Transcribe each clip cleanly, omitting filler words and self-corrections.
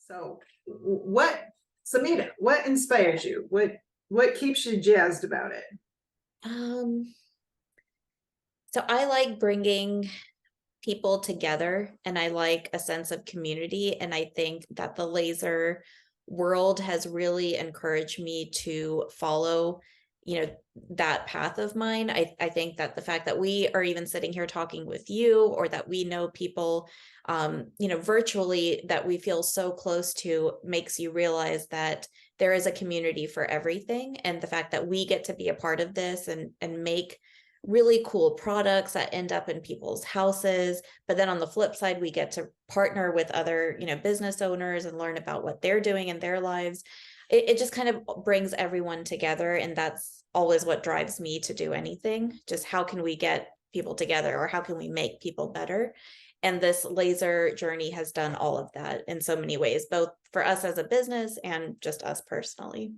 So what, Samita, what inspires you? What keeps you jazzed about it? Um, so I like bringing people together and I like a sense of community. And I think that the laser world has really encouraged me to follow, that path of mine. I think that the fact that we are even sitting here talking with you, or that we know people, virtually, that we feel so close to, makes you realize that there is a community for everything. And the fact that we get to be a part of this and make really cool products that end up in people's houses, but then on the flip side we get to partner with other business owners and learn about what they're doing in their lives. It just kind of brings everyone together, and that's always what drives me to do anything. Just how can we get people together, or how can we make people better? And this laser journey has done all of that in so many ways, both for us as a business and just us personally.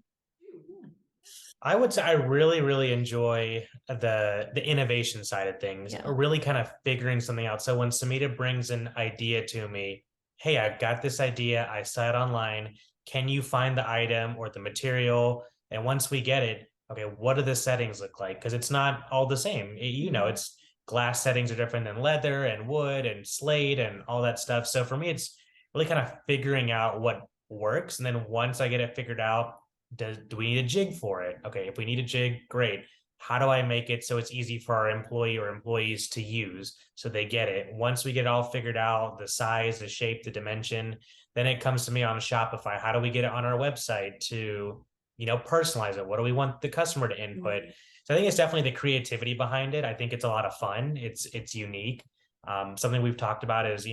I would say I really, really enjoy the innovation side of things, Yeah. or really kind of figuring something out. So when Samita brings an idea to me, hey, I've got this idea, I saw it online. Can you find the item or the material? And once we get it, okay, what do the settings look like? Because it's not all the same. It's glass settings are different than leather and wood and slate and all that stuff. So for me, it's really kind of figuring out what works. And then once I get it figured out, do we need a jig for it? Okay, if we need a jig, great. How do I make it so it's easy for our employee or employees to use so they get it? Once we get it all figured out, the size, the shape, the dimension, then it comes to me on Shopify. How do we get it on our website to, personalize it? What do we want the customer to input? Mhm. So I think it's definitely the creativity behind it. I think it's a lot of fun. It's unique. Something we've talked about is,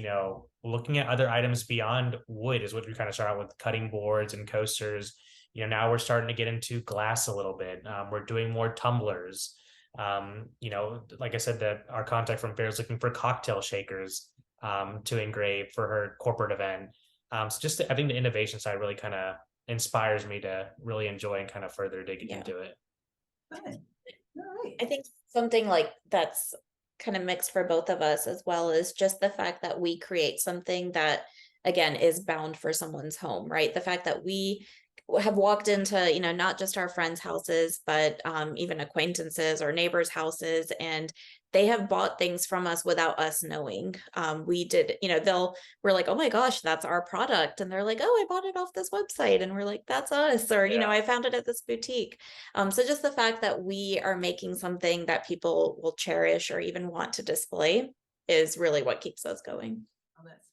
looking at other items beyond wood is what we kind of start out with, cutting boards and coasters. Now we're starting to get into glass a little bit. We're doing more tumblers. Like I said, that our contact from Fair is looking for cocktail shakers to engrave for her corporate event. So I think the innovation side really kind of inspires me to really enjoy and kind of further dig Yeah. into it. Fun. All right. I think something like that's kind of mixed for both of us, as well as just the fact that we create something that, again, is bound for someone's home, right? The fact that we have walked into, not just our friends' houses, but even acquaintances or neighbors' houses, and they have bought things from us without us knowing. We did, we're like, oh my gosh, that's our product. And they're like, oh, I bought it off this website. And we're like, that's us. Or, Yeah. I found it at this boutique. So just the fact that we are making something that people will cherish or even want to display is really what keeps us going. Oh, that's